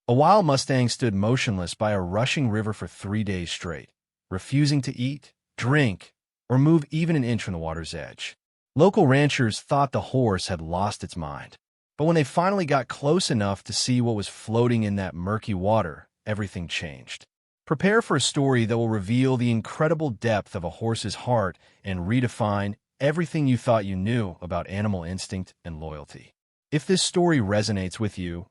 A wild Mustang stood motionless by a rushing river for 3 days straight, refusing to eat, drink, or move even an inch from the water's edge. Local ranchers thought the horse had lost its mind. But when they finally got close enough to see what was floating in that murky water, everything changed. Prepare for a story that will reveal the incredible depth of a horse's heart and redefine everything you thought you knew about animal instinct and loyalty. If this story resonates with you,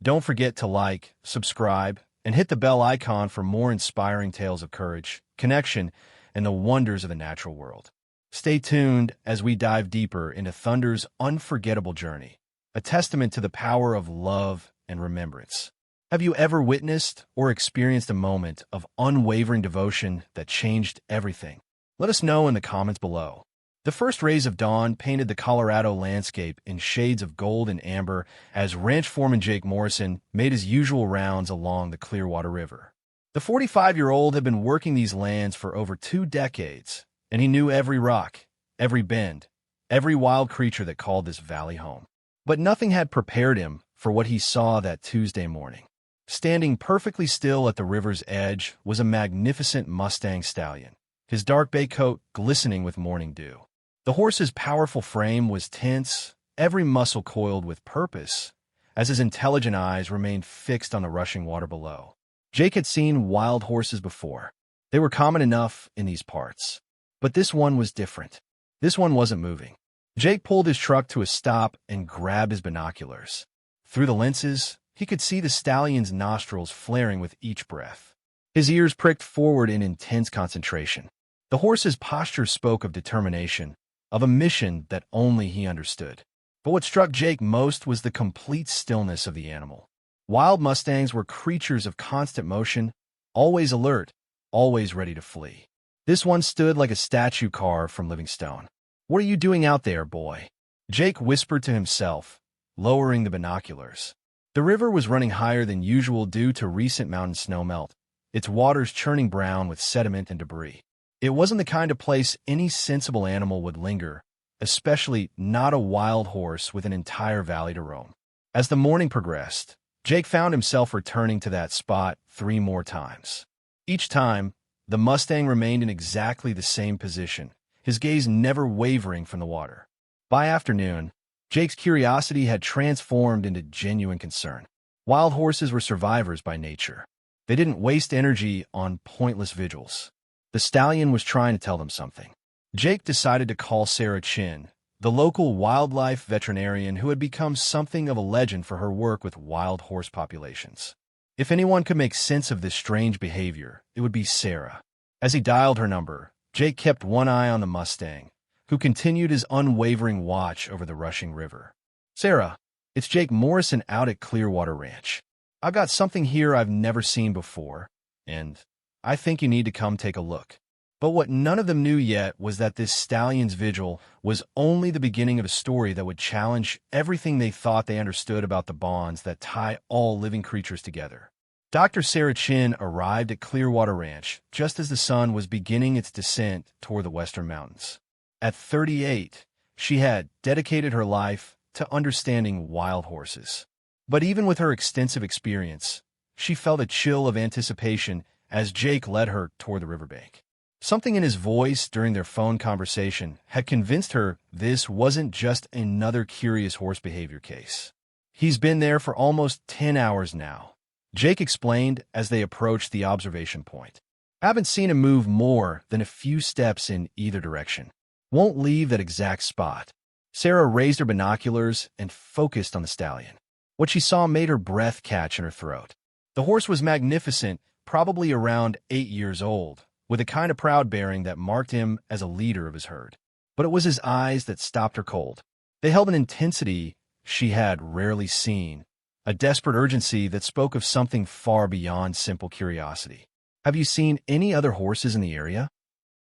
don't forget to like, subscribe, and hit the bell icon for more inspiring tales of courage, connection, and the wonders of the natural world. Stay tuned as we dive deeper into Thunder's unforgettable journey, a testament to the power of love and remembrance. Have you ever witnessed or experienced a moment of unwavering devotion that changed everything? Let us know in the comments below. The first rays of dawn painted the Colorado landscape in shades of gold and amber as ranch foreman Jake Morrison made his usual rounds along the Clearwater River. The 45-year-old had been working these lands for over 2 decades, and he knew every rock, every bend, every wild creature that called this valley home. But nothing had prepared him for what he saw that Tuesday morning. Standing perfectly still at the river's edge was a magnificent Mustang stallion, his dark bay coat glistening with morning dew. The horse's powerful frame was tense, every muscle coiled with purpose, as his intelligent eyes remained fixed on the rushing water below. Jake had seen wild horses before. They were common enough in these parts. But this one was different. This one wasn't moving. Jake pulled his truck to a stop and grabbed his binoculars. Through the lenses, he could see the stallion's nostrils flaring with each breath. His ears pricked forward in intense concentration. The horse's posture spoke of determination, of a mission that only he understood. But what struck Jake most was the complete stillness of the animal. Wild Mustangs were creatures of constant motion, always alert, always ready to flee. This one stood like a statue carved from living stone. "What are you doing out there, boy?" Jake whispered to himself, lowering the binoculars. The river was running higher than usual due to recent mountain snowmelt, its waters churning brown with sediment and debris. It wasn't the kind of place any sensible animal would linger, especially not a wild horse with an entire valley to roam. As the morning progressed, Jake found himself returning to that spot 3 more times. Each time, the Mustang remained in exactly the same position, his gaze never wavering from the water. By afternoon, Jake's curiosity had transformed into genuine concern. Wild horses were survivors by nature. They didn't waste energy on pointless vigils. The stallion was trying to tell them something. Jake decided to call Sarah Chin, the local wildlife veterinarian who had become something of a legend for her work with wild horse populations. If anyone could make sense of this strange behavior, it would be Sarah. As he dialed her number, Jake kept one eye on the Mustang, who continued his unwavering watch over the rushing river. "Sarah, it's Jake Morrison out at Clearwater Ranch. I've got something here I've never seen before, and I think you need to come take a look." But what none of them knew yet was that this stallion's vigil was only the beginning of a story that would challenge everything they thought they understood about the bonds that tie all living creatures together. Dr. Sarah Chin arrived at Clearwater Ranch just as the sun was beginning its descent toward the western mountains. At 38, she had dedicated her life to understanding wild horses. But even with her extensive experience, she felt a chill of anticipation as Jake led her toward the riverbank. Something in his voice during their phone conversation had convinced her this wasn't just another curious horse behavior case. "He's been there for almost 10 hours now," Jake explained as they approached the observation point. "I haven't seen him move more than a few steps in either direction. Won't leave that exact spot." Sarah raised her binoculars and focused on the stallion. What she saw made her breath catch in her throat. The horse was magnificent, probably around 8 years old, with a kind of proud bearing that marked him as a leader of his herd. But it was his eyes that stopped her cold. They held an intensity she had rarely seen, a desperate urgency that spoke of something far beyond simple curiosity. "Have you seen any other horses in the area?"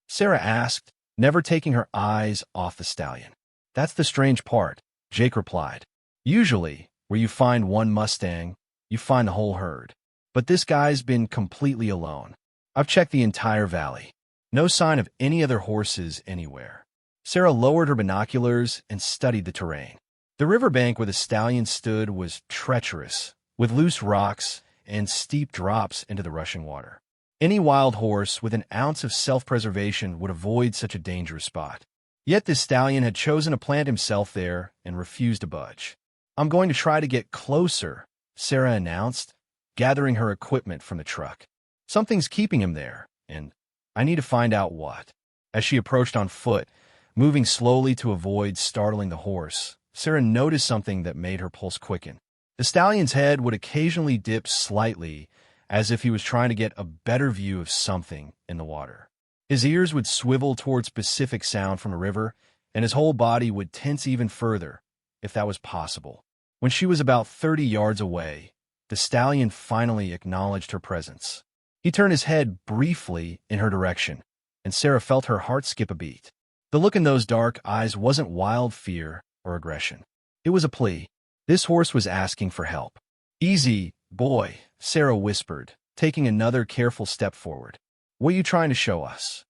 Sarah asked, never taking her eyes off the stallion. "That's the strange part," Jake replied. "Usually, where you find one Mustang, you find the whole herd. But this guy's been completely alone. I've checked the entire valley. No sign of any other horses anywhere." Sarah lowered her binoculars and studied the terrain. The riverbank where the stallion stood was treacherous, with loose rocks and steep drops into the rushing water. Any wild horse with an ounce of self-preservation would avoid such a dangerous spot. Yet this stallion had chosen to plant himself there and refused to budge. "I'm going to try to get closer," Sarah announced, gathering her equipment from the truck. "Something's keeping him there, and I need to find out what." As she approached on foot, moving slowly to avoid startling the horse, Sarah noticed something that made her pulse quicken. The stallion's head would occasionally dip slightly, as if he was trying to get a better view of something in the water. His ears would swivel toward specific sound from the river, and his whole body would tense even further, if that was possible. When she was about 30 yards away, the stallion finally acknowledged her presence. He turned his head briefly in her direction, and Sarah felt her heart skip a beat. The look in those dark eyes wasn't wild fear or aggression. It was a plea. This horse was asking for help. "Easy, boy," Sarah whispered, taking another careful step forward. "What are you trying to show us?"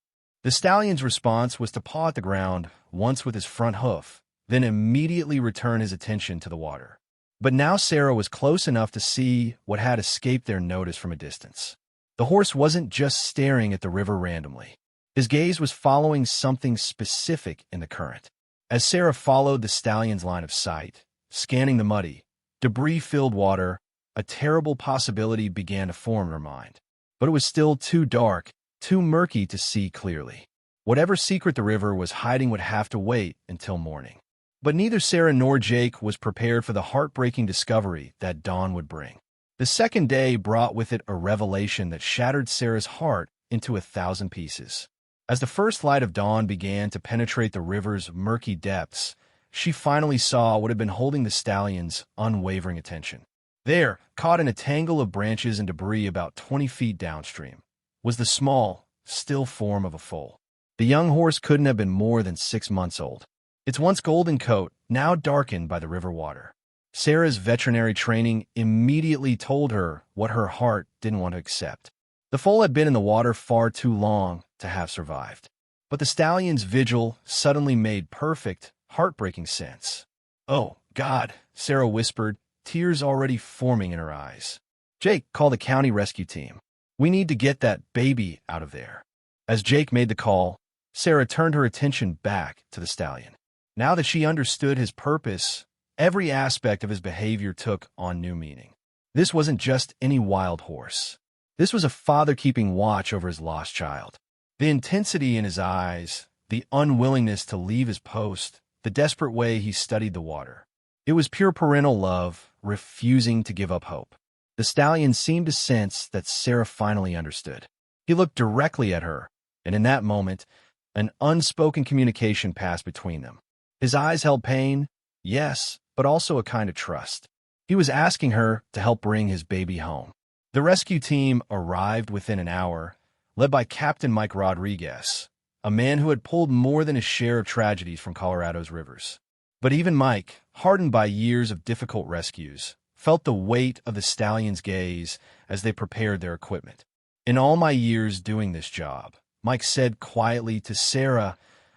The stallion's response was to paw at the ground once with his front hoof, then immediately return his attention to the water. But now Sarah was close enough to see what had escaped their notice from a distance. The horse wasn't just staring at the river randomly. His gaze was following something specific in the current. As Sarah followed the stallion's line of sight, scanning the muddy, debris-filled water, a terrible possibility began to form in her mind. But it was still too dark, too murky to see clearly. Whatever secret the river was hiding would have to wait until morning. But neither Sarah nor Jake was prepared for the heartbreaking discovery that dawn would bring. The second day brought with it a revelation that shattered Sarah's heart into 1,000 pieces. As the first light of dawn began to penetrate the river's murky depths, she finally saw what had been holding the stallion's unwavering attention. There, caught in a tangle of branches and debris about 20 feet downstream, was the small, still form of a foal. The young horse couldn't have been more than 6 months old. Its once golden coat, now darkened by the river water. Sarah's veterinary training immediately told her what her heart didn't want to accept. The foal had been in the water far too long to have survived. But the stallion's vigil suddenly made perfect, heartbreaking sense. "Oh, God," Sarah whispered, tears already forming in her eyes. "Jake, call the county rescue team. We need to get that baby out of there." As Jake made the call, Sarah turned her attention back to the stallion. Now that she understood his purpose, every aspect of his behavior took on new meaning. This wasn't just any wild horse. This was a father keeping watch over his lost child. The intensity in his eyes, the unwillingness to leave his post, the desperate way he studied the water. It was pure parental love, refusing to give up hope. The stallion seemed to sense that Sarah finally understood. He looked directly at her, and in that moment, an unspoken communication passed between them. His eyes held pain, yes, but also a kind of trust. He was asking her to help bring his baby home. The rescue team arrived within an hour, led by Captain Mike Rodriguez, a man who had pulled more than his share of tragedies from Colorado's rivers. But even Mike, hardened by years of difficult rescues, felt the weight of the stallion's gaze as they prepared their equipment. "In all my years doing this job," Mike said quietly to Sarah,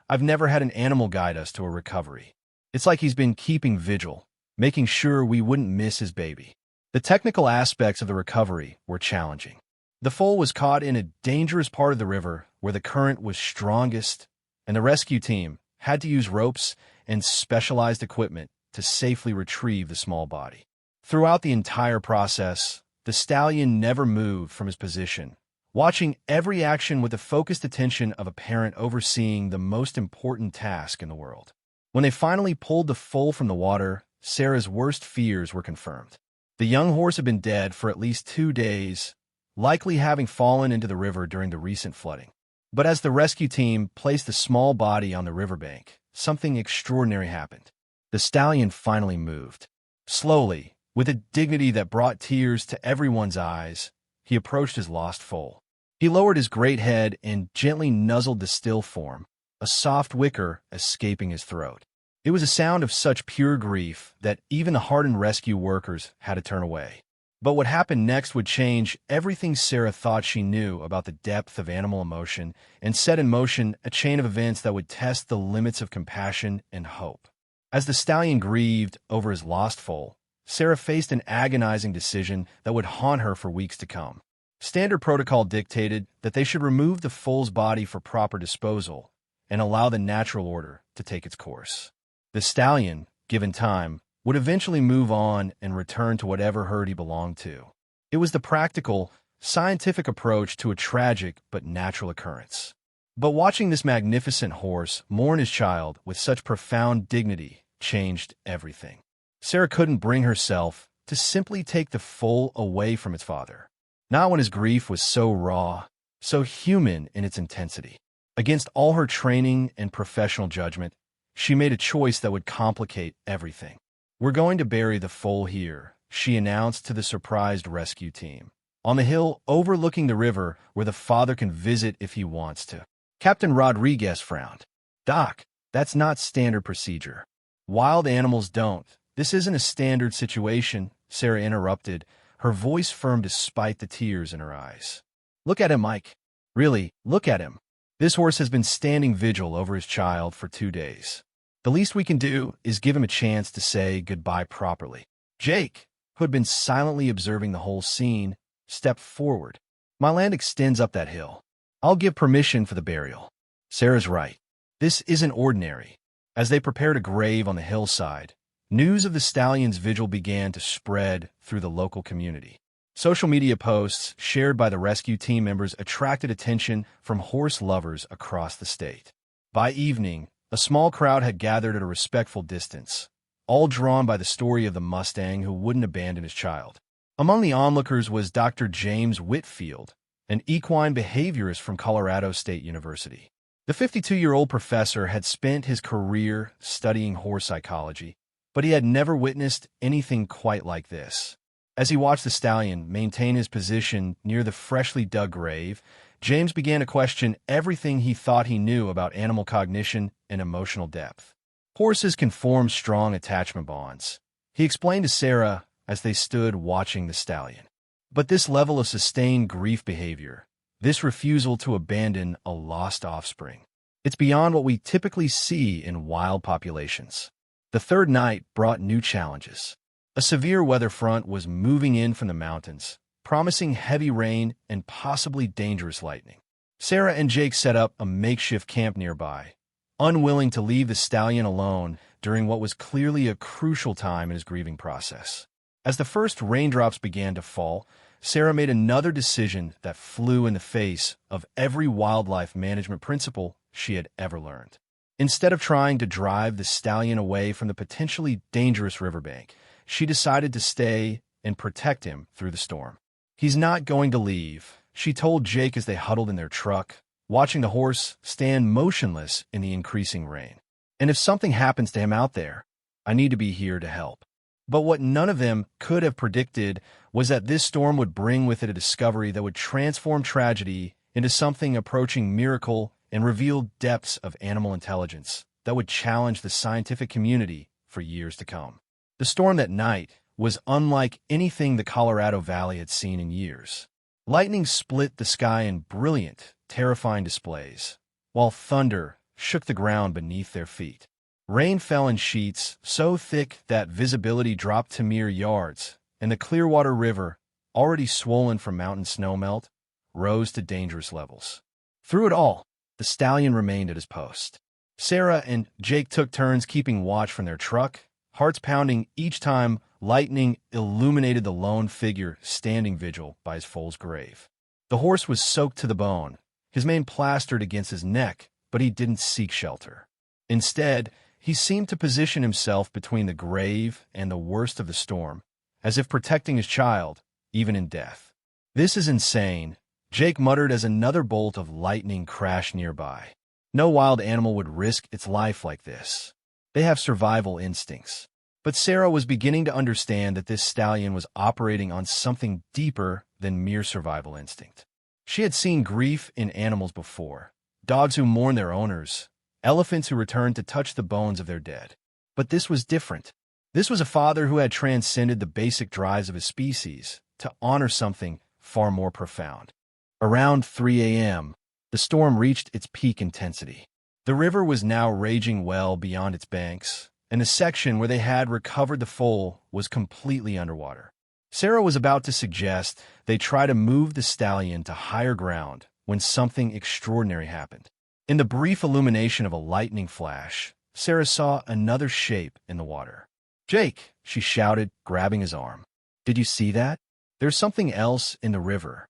"I've never had an animal guide us to a recovery. It's like he's been keeping vigil, making sure we wouldn't miss his baby." The technical aspects of the recovery were challenging. The foal was caught in a dangerous part of the river where the current was strongest, and the rescue team had to use ropes and specialized equipment to safely retrieve the small body. Throughout the entire process, the stallion never moved from his position, watching every action with the focused attention of a parent overseeing the most important task in the world. When they finally pulled the foal from the water, Sarah's worst fears were confirmed. The young horse had been dead for at least 2 days, likely having fallen into the river during the recent flooding. But as the rescue team placed the small body on the riverbank, something extraordinary happened. The stallion finally moved. Slowly, with a dignity that brought tears to everyone's eyes, he approached his lost foal. He lowered his great head and gently nuzzled the still form, a soft whicker escaping his throat. It was a sound of such pure grief that even the hardened rescue workers had to turn away. But what happened next would change everything Sarah thought she knew about the depth of animal emotion and set in motion a chain of events that would test the limits of compassion and hope. As the stallion grieved over his lost foal, Sarah faced an agonizing decision that would haunt her for weeks to come. Standard protocol dictated that they should remove the foal's body for proper disposal and allow the natural order to take its course. The stallion, given time, would eventually move on and return to whatever herd he belonged to. It was the practical, scientific approach to a tragic but natural occurrence. But watching this magnificent horse mourn his child with such profound dignity changed everything. Sarah couldn't bring herself to simply take the foal away from its father. Not when his grief was so raw, so human in its intensity. Against all her training and professional judgment, she made a choice that would complicate everything. "We're going to bury the foal here," she announced to the surprised rescue team, "on the hill overlooking the river where the father can visit if he wants to." Captain Rodriguez frowned. "Doc, that's not standard procedure. Wild animals don't. This isn't a standard situation," Sarah interrupted, her voice firm despite the tears in her eyes. "Look at him, Mike. Really, look at him. This horse has been standing vigil over his child for 2 days. The least we can do is give him a chance to say goodbye properly." Jake, who had been silently observing the whole scene, stepped forward. "My land extends up that hill. I'll give permission for the burial." Sarah's right. This isn't ordinary. As they prepared a grave on the hillside, news of the stallion's vigil began to spread through the local community. Social media posts shared by the rescue team members attracted attention from horse lovers across the state. By evening, a small crowd had gathered at a respectful distance, all drawn by the story of the Mustang who wouldn't abandon his child. Among the onlookers was Dr. James Whitfield, an equine behaviorist from Colorado State University. The 52-year-old professor had spent his career studying horse psychology, but he had never witnessed anything quite like this. As he watched the stallion maintain his position near the freshly dug grave, James began to question everything he thought he knew about animal cognition and emotional depth. Horses can form strong attachment bonds, he explained to Sarah as they stood watching the stallion. But this level of sustained grief behavior, this refusal to abandon a lost offspring, it's beyond what we typically see in wild populations. The third night brought new challenges. A severe weather front was moving in from the mountains, promising heavy rain and possibly dangerous lightning. Sarah and Jake set up a makeshift camp nearby, unwilling to leave the stallion alone during what was clearly a crucial time in his grieving process. As the first raindrops began to fall, Sarah made another decision that flew in the face of every wildlife management principle she had ever learned. Instead of trying to drive the stallion away from the potentially dangerous riverbank, she decided to stay and protect him through the storm. "He's not going to leave," she told Jake as they huddled in their truck, watching the horse stand motionless in the increasing rain. "And if something happens to him out there, I need to be here to help." But what none of them could have predicted was that this storm would bring with it a discovery that would transform tragedy into something approaching miracle and reveal depths of animal intelligence that would challenge the scientific community for years to come. The storm that night was unlike anything the Colorado Valley had seen in years. Lightning split the sky in brilliant, terrifying displays, while thunder shook the ground beneath their feet. Rain fell in sheets so thick that visibility dropped to mere yards, and the Clearwater River, already swollen from mountain snowmelt, rose to dangerous levels. Through it all, the stallion remained at his post. Sarah and Jake took turns keeping watch from their truck, hearts pounding each time lightning illuminated the lone figure standing vigil by his foal's grave. The horse was soaked to the bone, his mane plastered against his neck, but he didn't seek shelter. Instead, he seemed to position himself between the grave and the worst of the storm, as if protecting his child, even in death. "This is insane," Jake muttered as another bolt of lightning crashed nearby. No wild animal would risk its life like this. They have survival instincts. But Sarah was beginning to understand that this stallion was operating on something deeper than mere survival instinct. She had seen grief in animals before, dogs who mourn their owners, elephants who returned to touch the bones of their dead. But this was different. This was a father who had transcended the basic drives of his species to honor something far more profound. Around 3 a.m., the storm reached its peak intensity. The river was now raging well beyond its banks, and the section where they had recovered the foal was completely underwater. Sarah was about to suggest they try to move the stallion to higher ground when something extraordinary happened. In the brief illumination of a lightning flash, Sarah saw another shape in the water. "Jake," she shouted, grabbing his arm. "Did you see that? There's something else in the river."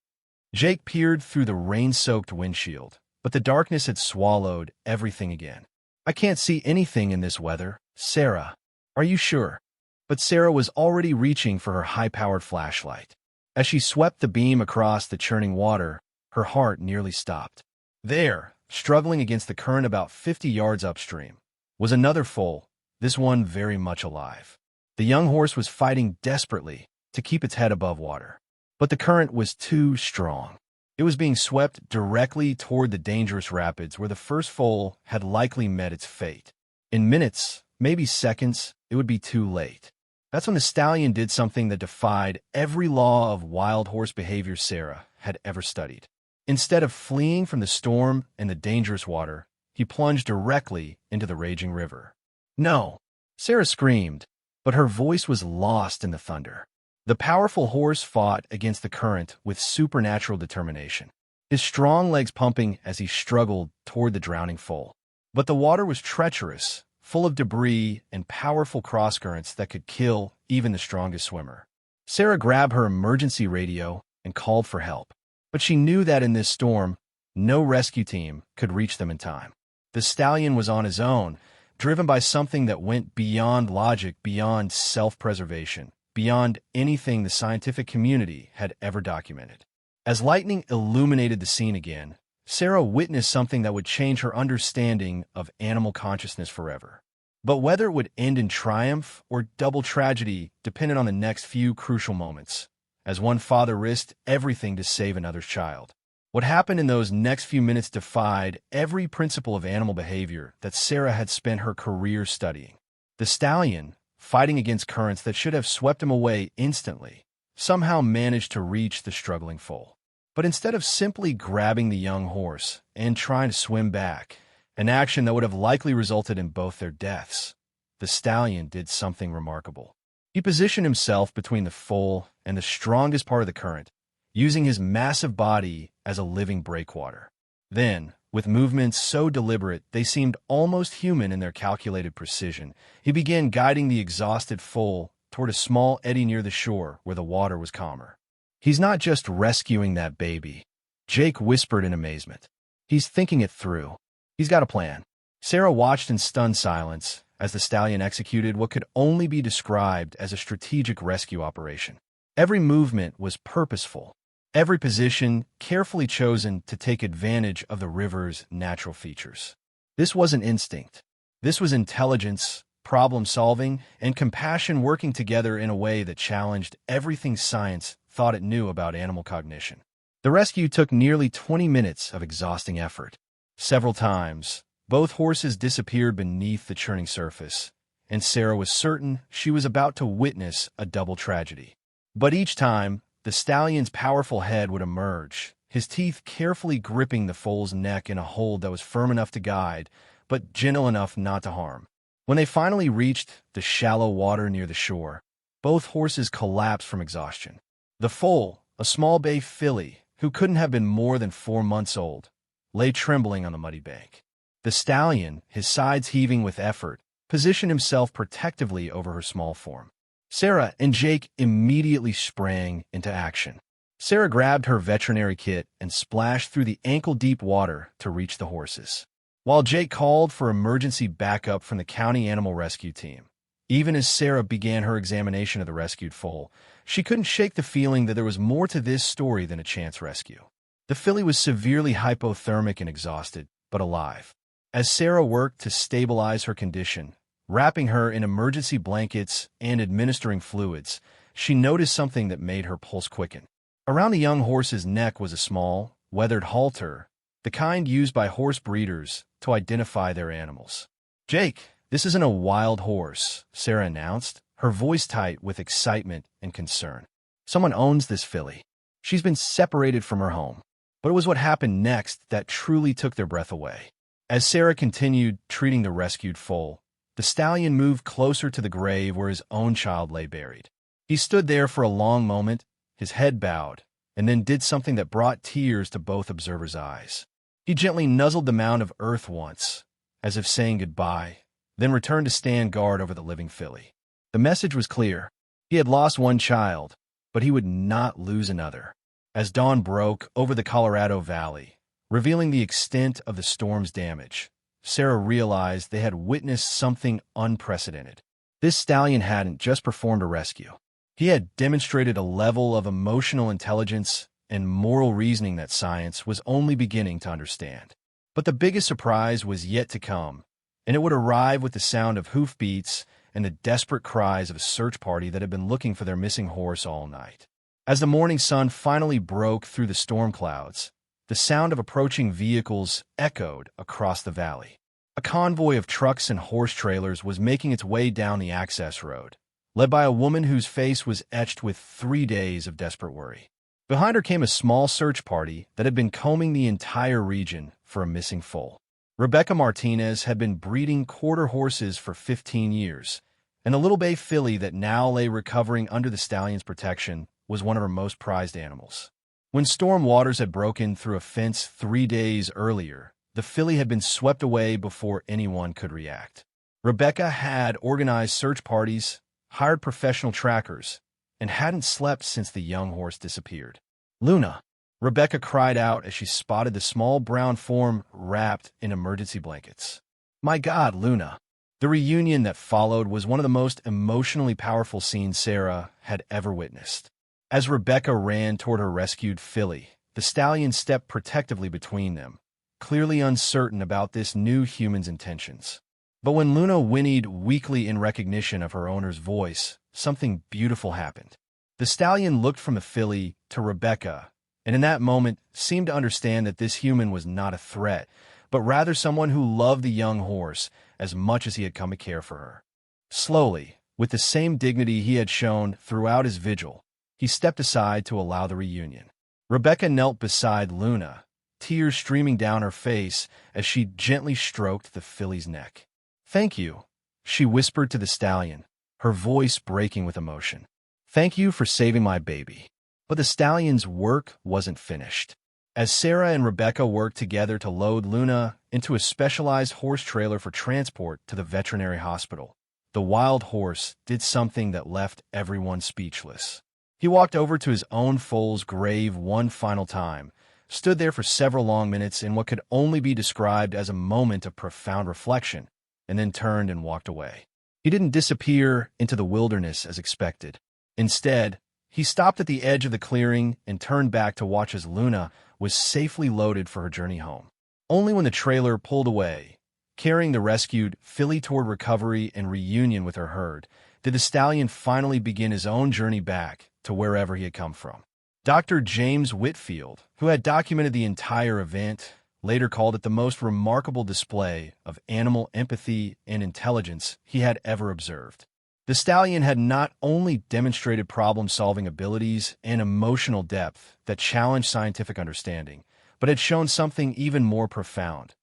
Jake peered through the rain-soaked windshield, but the darkness had swallowed everything again. "I can't see anything in this weather, Sarah. Are you sure?" But Sarah was already reaching for her high-powered flashlight. As she swept the beam across the churning water, her heart nearly stopped. There, struggling against the current about 50 yards upstream, was another foal, this one very much alive. The young horse was fighting desperately to keep its head above water. But the current was too strong. It was being swept directly toward the dangerous rapids where the first foal had likely met its fate. In minutes, maybe seconds, it would be too late. That's when the stallion did something that defied every law of wild horse behavior Sarah had ever studied. Instead of fleeing from the storm and the dangerous water, he plunged directly into the raging river. "No!" Sarah screamed, but her voice was lost in the thunder. The powerful horse fought against the current with supernatural determination, his strong legs pumping as he struggled toward the drowning foal. But the water was treacherous, full of debris and powerful crosscurrents that could kill even the strongest swimmer. Sarah grabbed her emergency radio and called for help. But she knew that in this storm, no rescue team could reach them in time. The stallion was on his own, driven by something that went beyond logic, beyond self-preservation, beyond anything the scientific community had ever documented. As lightning illuminated the scene again, Sarah witnessed something that would change her understanding of animal consciousness forever. But whether it would end in triumph or double tragedy depended on the next few crucial moments, as one father risked everything to save another's child. What happened in those next few minutes defied every principle of animal behavior that Sarah had spent her career studying. The stallion, fighting against currents that should have swept him away instantly, somehow managed to reach the struggling foal. But instead of simply grabbing the young horse and trying to swim back, an action that would have likely resulted in both their deaths, the stallion did something remarkable. He positioned himself between the foal and the strongest part of the current, using his massive body as a living breakwater. Then, with movements so deliberate they seemed almost human in their calculated precision, he began guiding the exhausted foal toward a small eddy near the shore where the water was calmer. "He's not just rescuing that baby," Jake whispered in amazement. "He's thinking it through. He's got a plan." Sarah watched in stunned silence as the stallion executed what could only be described as a strategic rescue operation. Every movement was purposeful, every position carefully chosen to take advantage of the river's natural features. This wasn't instinct. This was intelligence, problem-solving, and compassion working together in a way that challenged everything science thought it knew about animal cognition. The rescue took nearly 20 minutes of exhausting effort. Several times, both horses disappeared beneath the churning surface, and Sarah was certain she was about to witness a double tragedy. But each time, the stallion's powerful head would emerge, his teeth carefully gripping the foal's neck in a hold that was firm enough to guide, but gentle enough not to harm. When they finally reached the shallow water near the shore, both horses collapsed from exhaustion. The foal, a small bay filly who couldn't have been more than 4 months old, lay trembling on the muddy bank. The stallion, his sides heaving with effort, positioned himself protectively over her small form. Sarah and Jake immediately sprang into action. Sarah grabbed her veterinary kit and splashed through the ankle-deep water to reach the horses, while Jake called for emergency backup from the county animal rescue team. Even as Sarah began her examination of the rescued foal, she couldn't shake the feeling that there was more to this story than a chance rescue. The filly was severely hypothermic and exhausted, but alive. As Sarah worked to stabilize her condition, wrapping her in emergency blankets and administering fluids, she noticed something that made her pulse quicken. Around the young horse's neck was a small, weathered halter, the kind used by horse breeders to identify their animals. "Jake, this isn't a wild horse," Sarah announced, her voice tight with excitement and concern. "Someone owns this filly. She's been separated from her home." But it was what happened next that truly took their breath away. As Sarah continued treating the rescued foal, the stallion moved closer to the grave where his own child lay buried. He stood there for a long moment, his head bowed, and then did something that brought tears to both observers' eyes. He gently nuzzled the mound of earth once, as if saying goodbye, then returned to stand guard over the living filly. The message was clear. He had lost one child, but he would not lose another. As dawn broke over the Colorado Valley, revealing the extent of the storm's damage, Sarah realized they had witnessed something unprecedented. This stallion hadn't just performed a rescue. He had demonstrated a level of emotional intelligence and moral reasoning that science was only beginning to understand. But the biggest surprise was yet to come, and it would arrive with the sound of hoofbeats and the desperate cries of a search party that had been looking for their missing horse all night. As the morning sun finally broke through the storm clouds, the sound of approaching vehicles echoed across the valley. A convoy of trucks and horse trailers was making its way down the access road, led by a woman whose face was etched with 3 days of desperate worry. Behind her came a small search party that had been combing the entire region for a missing foal. Rebecca Martinez had been breeding quarter horses for 15 years, and the little bay filly that now lay recovering under the stallion's protection was one of her most prized animals. When storm waters had broken through a fence 3 days earlier, the filly had been swept away before anyone could react. Rebecca had organized search parties, hired professional trackers, and hadn't slept since the young horse disappeared. "Luna!" Rebecca cried out as she spotted the small brown form wrapped in emergency blankets. "My God, Luna!" The reunion that followed was one of the most emotionally powerful scenes Sarah had ever witnessed. As Rebecca ran toward her rescued filly, the stallion stepped protectively between them, clearly uncertain about this new human's intentions. But when Luna whinnied weakly in recognition of her owner's voice, something beautiful happened. The stallion looked from the filly to Rebecca, and in that moment seemed to understand that this human was not a threat, but rather someone who loved the young horse as much as he had come to care for her. Slowly, with the same dignity he had shown throughout his vigil, he stepped aside to allow the reunion. Rebecca knelt beside Luna, tears streaming down her face as she gently stroked the filly's neck. "Thank you," she whispered to the stallion, her voice breaking with emotion. "Thank you for saving my baby." But the stallion's work wasn't finished. As Sarah and Rebecca worked together to load Luna into a specialized horse trailer for transport to the veterinary hospital, the wild horse did something that left everyone speechless. He walked over to his own foal's grave one final time, stood there for several long minutes in what could only be described as a moment of profound reflection, and then turned and walked away. He didn't disappear into the wilderness as expected. Instead, he stopped at the edge of the clearing and turned back to watch as Luna was safely loaded for her journey home. Only when the trailer pulled away, carrying the rescued filly toward recovery and reunion with her herd, did the stallion finally begin his own journey back to wherever he had come from. Dr. James Whitfield, who had documented the entire event, later called it the most remarkable display of animal empathy and intelligence he had ever observed. The stallion had not only demonstrated problem-solving abilities and emotional depth that challenged scientific understanding, but had shown something even more profound: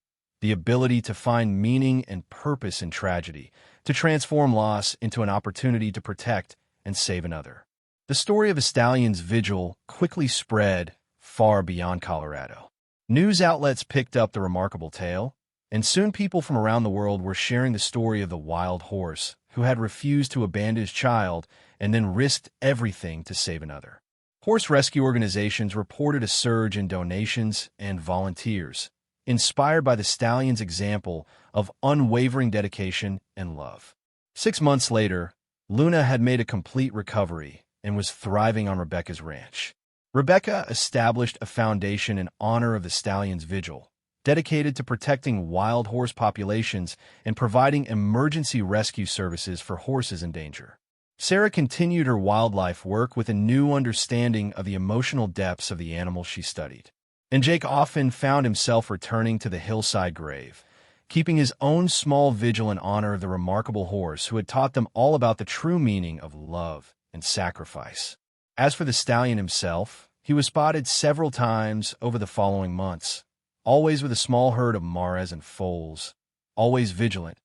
the ability to find meaning and purpose in tragedy, to transform loss into an opportunity to protect and save another. The story of a stallion's vigil quickly spread far beyond Colorado. News outlets picked up the remarkable tale, and soon people from around the world were sharing the story of the wild horse who had refused to abandon his child and then risked everything to save another. Horse rescue organizations reported a surge in donations and volunteers, inspired by the stallion's example of unwavering dedication and love. 6 months later, Luna had made a complete recovery and was thriving on Rebecca's ranch. Rebecca established a foundation in honor of the stallion's vigil, dedicated to protecting wild horse populations and providing emergency rescue services for horses in danger. Sarah continued her wildlife work with a new understanding of the emotional depths of the animals she studied. And Jake often found himself returning to the hillside grave, keeping his own small vigil in honor of the remarkable horse who had taught them all about the true meaning of love and sacrifice. As for the stallion himself, he was spotted several times over the following months, always with a small herd of mares and foals, always vigilant,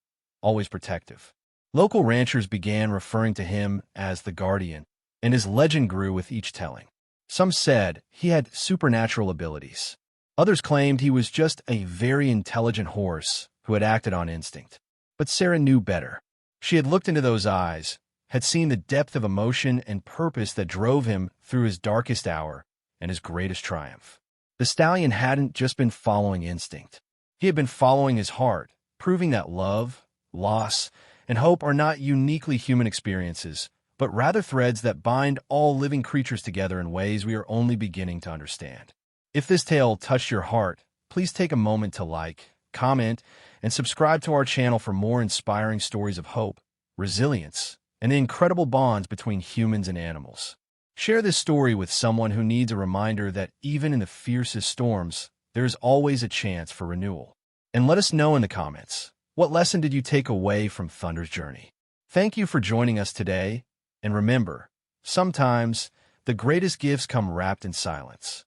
always protective. Local ranchers began referring to him as the Guardian, and his legend grew with each telling. Some said he had supernatural abilities. Others claimed he was just a very intelligent horse who had acted on instinct. But Sarah knew better. She had looked into those eyes, had seen the depth of emotion and purpose that drove him through his darkest hour and his greatest triumph. The stallion hadn't just been following instinct. He had been following his heart, proving that love, loss, and hope are not uniquely human experiences, but rather threads that bind all living creatures together in ways we are only beginning to understand. If this tale touched your heart, please take a moment to like, comment, and subscribe to our channel for more inspiring stories of hope, resilience, and the incredible bonds between humans and animals. Share this story with someone who needs a reminder that even in the fiercest storms, there is always a chance for renewal. And let us know in the comments, what lesson did you take away from Thunder's journey? Thank you for joining us today, and remember, sometimes the greatest gifts come wrapped in silence.